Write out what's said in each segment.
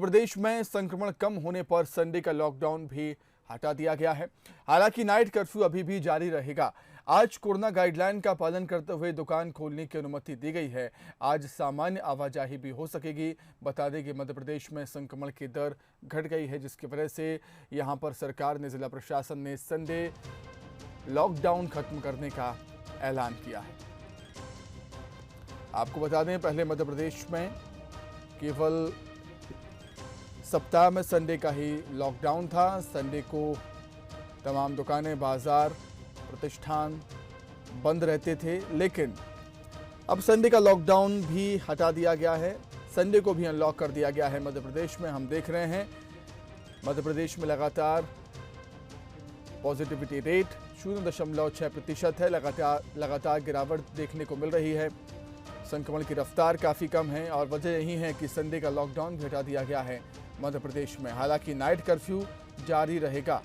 प्रदेश में संक्रमण कम होने पर संडे का लॉकडाउन भी हटा दिया गया है। हालांकि नाइट कर्फ्यू अभी भी जारी रहेगा। आज कोरोना गाइडलाइन का पालन करते हुए दुकान खोलने की अनुमति दी गई है। आज सामान्य आवाजाही भी हो सकेगी। बता दें कि मध्य प्रदेश में संक्रमण की दर घट गई है, जिसकी वजह से यहां पर सरकार ने, जिला प्रशासन ने संडे लॉकडाउन खत्म करने का ऐलान किया है। आपको बता दें, पहले मध्य प्रदेश में केवल सप्ताह में संडे का ही लॉकडाउन था। संडे को तमाम दुकानें, बाजार, प्रतिष्ठान बंद रहते थे, लेकिन अब संडे का लॉकडाउन भी हटा दिया गया है। संडे को भी अनलॉक कर दिया गया है मध्य प्रदेश में। हम देख रहे हैं मध्य प्रदेश में लगातार पॉजिटिविटी रेट 0.6% है। लगातार गिरावट देखने को मिल रही है। संक्रमण की रफ्तार काफ़ी कम है और वजह यही है कि संडे का लॉकडाउन भी हटा दिया गया है मध्य प्रदेश में। हालांकि नाइट कर्फ्यू जारी रहेगा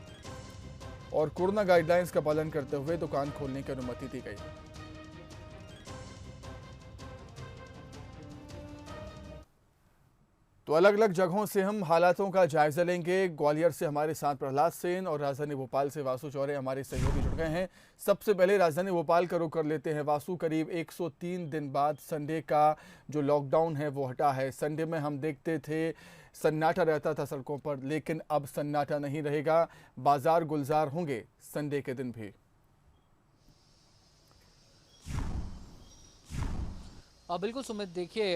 और कोरोना गाइडलाइंस का पालन करते हुए दुकान खोलने की अनुमति दी गई। तो अलग अलग जगहों से हम हालातों का जायजा लेंगे। ग्वालियर से हमारे साथ प्रहलाद सेन और राजधानी भोपाल से वासु चौरे हमारे सहयोगी जुड़ गए हैं। सबसे पहले राजधानी भोपाल का रुख कर लेते हैं। वासु, करीब 103 दिन बाद संडे का जो लॉकडाउन है वो हटा है। संडे में हम देखते थे सन्नाटा रहता था सड़कों पर, लेकिन अब सन्नाटा नहीं रहेगा। बाजार गुलजार होंगे संडे के दिन भी। बिल्कुल सुमित, देखिए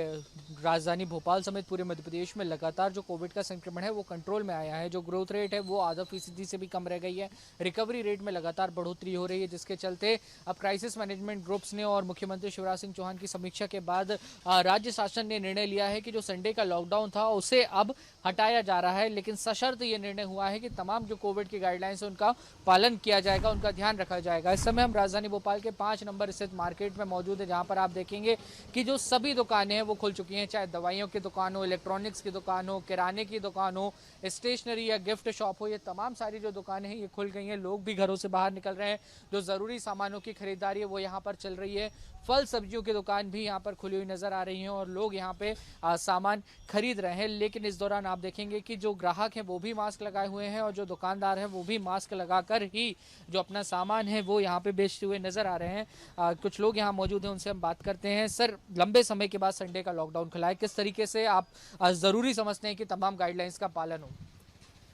राजधानी भोपाल समेत पूरे मध्य प्रदेश में लगातार जो कोविड का संक्रमण है वो कंट्रोल में आया है। जो ग्रोथ रेट है वो ½ से भी कम रह गई है। रिकवरी रेट में लगातार बढ़ोतरी हो रही है, जिसके चलते अब क्राइसिस मैनेजमेंट ग्रुप्स ने और मुख्यमंत्री शिवराज सिंह चौहान की समीक्षा के बाद राज्य शासन ने निर्णय लिया है कि जो संडे का लॉकडाउन था उसे अब हटाया जा रहा है। लेकिन सशर्त ये निर्णय हुआ है कि तमाम जो कोविड की गाइडलाइंस है उनका पालन किया जाएगा, उनका ध्यान रखा जाएगा। इस समय हम राजधानी भोपाल के 5 नंबर स्थित मार्केट में मौजूद है, जहाँ पर आप देखेंगे कि जो सभी दुकानें हैं वो खुल चुकी हैं। चाहे दवाइयों की दुकान हो, इलेक्ट्रॉनिक्स की दुकान हो, किराने की दुकान हो, स्टेशनरी या गिफ्ट शॉप हो, ये तमाम सारी जो दुकानें हैं ये खुल गई हैं। लोग भी घरों से बाहर निकल रहे हैं। जो ज़रूरी सामानों की खरीदारी है वो यहाँ पर चल रही है। फल सब्जियों की दुकान भी यहाँ पर खुली हुई नजर आ रही हैं और लोग यहाँ पे सामान खरीद रहे हैं। लेकिन इस दौरान आप देखेंगे कि जो ग्राहक हैं वो भी मास्क लगाए हुए हैं और जो दुकानदार हैं वो भी मास्क लगाकर ही जो अपना सामान है वो यहाँ पे बेचते हुए नजर आ रहे हैं। कुछ लोग यहाँ मौजूद हैं, उनसे हम बात करते हैं। सर, लंबे समय के बाद संडे का लॉकडाउन खुला है, किस तरीके से आप ज़रूरी समझते हैं कि तमाम गाइडलाइंस का पालन हो?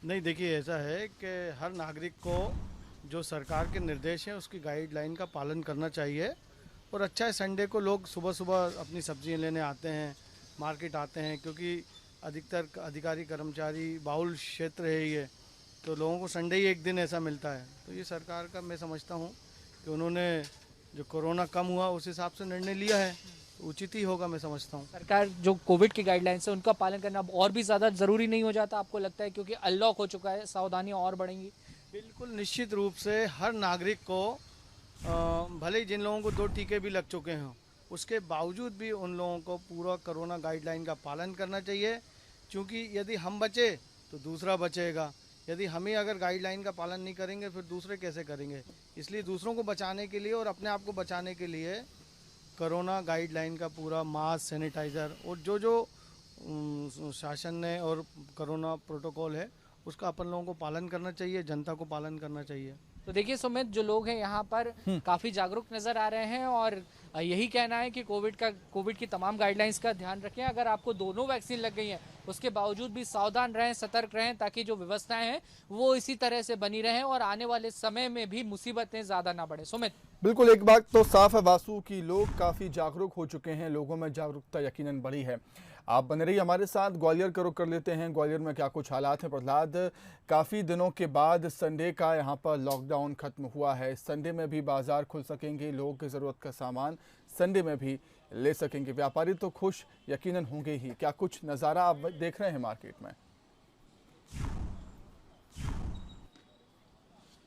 नहीं, देखिए ऐसा है कि हर नागरिक को जो सरकार के निर्देश हैं उसकी गाइडलाइन का पालन करना चाहिए। और अच्छा है, संडे को लोग सुबह सुबह अपनी सब्जियां लेने आते हैं, मार्केट आते हैं, क्योंकि अधिकतर अधिकारी कर्मचारी बाहुल क्षेत्र है ये, तो लोगों को संडे ही एक दिन ऐसा मिलता है। तो ये सरकार का मैं समझता हूँ कि उन्होंने जो कोरोना कम हुआ उस हिसाब से निर्णय लिया है, तो उचित ही होगा, मैं समझता हूँ। सरकार जो कोविड की गाइडलाइंस है उनका पालन करना अब और भी ज़्यादा ज़रूरी नहीं हो जाता, आपको लगता है, क्योंकि अनलॉक हो चुका है, सावधानियाँ और बढ़ेंगी? बिल्कुल निश्चित रूप से हर नागरिक को भले ही जिन लोगों को 2 टीके भी लग चुके हों, उसके बावजूद भी उन लोगों को पूरा कोरोना गाइडलाइन का पालन करना चाहिए। क्योंकि यदि हम बचे तो दूसरा बचेगा। यदि हम ही अगर गाइडलाइन का पालन नहीं करेंगे फिर दूसरे कैसे करेंगे। इसलिए दूसरों को बचाने के लिए और अपने आप को बचाने के लिए कोरोना गाइडलाइन का पूरा मास्क, सैनिटाइज़र और जो शासन ने और कोरोना प्रोटोकॉल है उसका अपन लोगों को पालन करना चाहिए, जनता को पालन करना चाहिए। तो देखिए सुमित, जो लोग हैं यहाँ पर काफ़ी जागरूक नज़र आ रहे हैं और यही कहना है कि कोविड की तमाम गाइडलाइंस का ध्यान रखें। अगर आपको दोनों वैक्सीन लग गई हैं उसके बावजूद भी सावधान रहें, सतर्क रहें, ताकि जो व्यवस्थाएं हैं वो इसी तरह से बनी रहें और आने वाले समय में भी मुसीबतें ज़्यादा ना बढ़े। सुमित, बिल्कुल, एक बात तो साफ है वासु कि लोग काफ़ी जागरूक हो चुके हैं। लोगों में जागरूकता यकीनन बढ़ी है। आप बने रहिए हमारे साथ। ग्वालियर का रुख कर लेते हैं। ग्वालियर में क्या कुछ हालात हैं प्रहलाद? काफ़ी दिनों के बाद संडे का यहाँ पर लॉकडाउन खत्म हुआ है। संडे में भी बाजार खुल सकेंगे, लोगों की ज़रूरत का सामान संडे में भी ले सकेंगे। व्यापारी तो खुश यकीनन होंगे ही। क्या कुछ नज़ारा आप देख रहे हैं मार्केट में?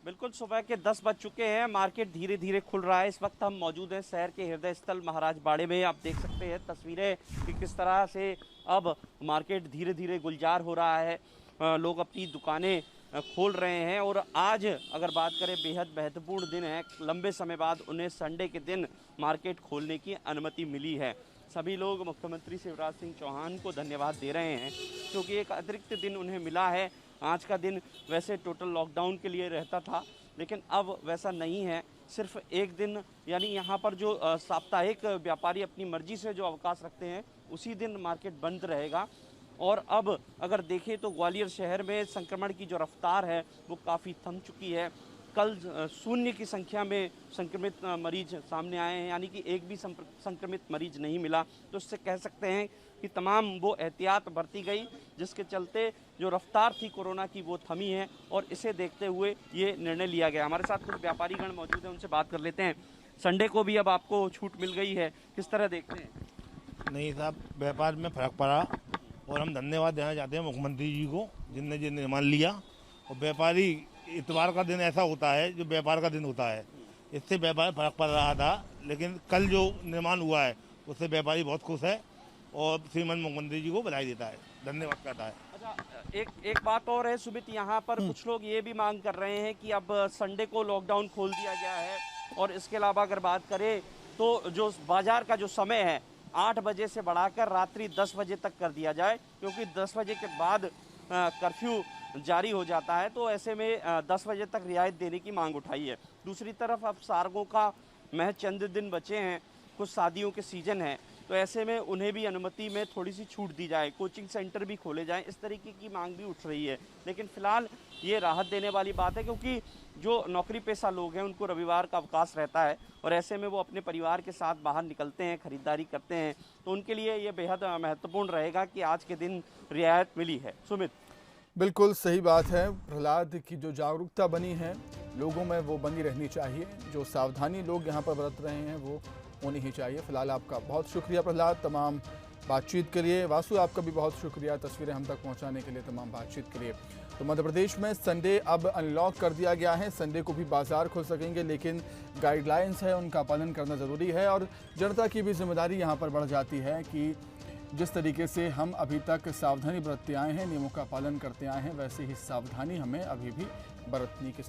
बिल्कुल, सुबह के 10 बज चुके हैं। मार्केट धीरे धीरे खुल रहा है। इस वक्त हम मौजूद हैं शहर के हृदय स्थल महाराज बाड़े में। आप देख सकते हैं तस्वीरें कि किस तरह से अब मार्केट धीरे धीरे गुलजार हो रहा है। लोग अपनी दुकानें खोल रहे हैं और आज अगर बात करें, बेहद महत्वपूर्ण दिन है। लंबे समय बाद उन्हें संडे के दिन मार्केट खोलने की अनुमति मिली है। सभी लोग मुख्यमंत्री शिवराज सिंह चौहान को धन्यवाद दे रहे हैं, क्योंकि एक अतिरिक्त दिन उन्हें मिला है। आज का दिन वैसे टोटल लॉकडाउन के लिए रहता था, लेकिन अब वैसा नहीं है। सिर्फ एक दिन, यानी यहाँ पर जो साप्ताहिक व्यापारी अपनी मर्जी से जो अवकाश रखते हैं, उसी दिन मार्केट बंद रहेगा। और अब अगर देखें तो ग्वालियर शहर में संक्रमण की जो रफ्तार है वो काफ़ी थम चुकी है। कल 0 की संख्या में संक्रमित मरीज सामने आए हैं, यानी कि एक भी संक्रमित मरीज नहीं मिला। तो इससे कह सकते हैं कि तमाम वो एहतियात बरती गई, जिसके चलते जो रफ्तार थी कोरोना की वो थमी है, और इसे देखते हुए ये निर्णय लिया गया। हमारे साथ कुछ व्यापारीगण मौजूद हैं, उनसे बात कर लेते हैं। संडे को भी अब आपको छूट मिल गई है, किस तरह देखते हैं? नहीं साहब, व्यापार में फर्क पड़ा और हम धन्यवाद देना चाहते हैं मुख्यमंत्री जी को, जिनने ये निर्णय लिया। और व्यापारी, इतवार का दिन ऐसा होता है जो व्यापार का दिन होता है, इससे व्यापार फर्क पड़ रहा था, लेकिन कल जो निर्माण हुआ है उससे व्यापारी बहुत खुश है और श्रीमान मुख्यमंत्री जी को बधाई देता है, धन्यवाद करता है। अच्छा, एक बात और है सुमित, यहाँ पर कुछ लोग ये भी मांग कर रहे हैं कि अब संडे को लॉकडाउन खोल दिया गया है, और इसके अलावा अगर बात करें तो जो बाजार का जो समय है 8 बजे से बढ़ाकर रात्रि 10 बजे तक कर दिया जाए, क्योंकि 10 बजे के बाद कर्फ्यू जारी हो जाता है। तो ऐसे में 10 बजे तक रियायत देने की मांग उठाई है। दूसरी तरफ अब सार्गों का महज चंद दिन बचे हैं, कुछ शादियों के सीजन है, तो ऐसे में उन्हें भी अनुमति में थोड़ी सी छूट दी जाए, कोचिंग सेंटर भी खोले जाएं, इस तरीके की मांग भी उठ रही है। लेकिन फिलहाल ये राहत देने वाली बात है, क्योंकि जो नौकरी पेशा लोग हैं उनको रविवार का अवकाश रहता है, और ऐसे में वो अपने परिवार के साथ बाहर निकलते हैं, खरीदारी करते हैं, तो उनके लिए ये बेहद महत्वपूर्ण रहेगा कि आज के दिन रियायत मिली है। सुमित, बिल्कुल सही बात है प्रहलाद, की जो जागरूकता बनी है लोगों में वो बनी रहनी चाहिए। जो सावधानी लोग यहाँ पर बरत रहे हैं वो होनी ही चाहिए। फिलहाल आपका बहुत शुक्रिया प्रहलाद तमाम बातचीत के लिए। वासु, आपका भी बहुत शुक्रिया तस्वीरें हम तक पहुँचाने के लिए, तमाम बातचीत के लिए। तो मध्य प्रदेश में संडे अब अनलॉक कर दिया गया है। संडे को भी बाजार खुल सकेंगे, लेकिन गाइडलाइंस है उनका पालन करना ज़रूरी है, और जनता की भी जिम्मेदारी यहाँ पर बढ़ जाती है कि जिस तरीके से हम अभी तक सावधानी बरतते आए हैं, नियमों का पालन करते आए हैं, वैसे ही सावधानी हमें अभी भी बरतने की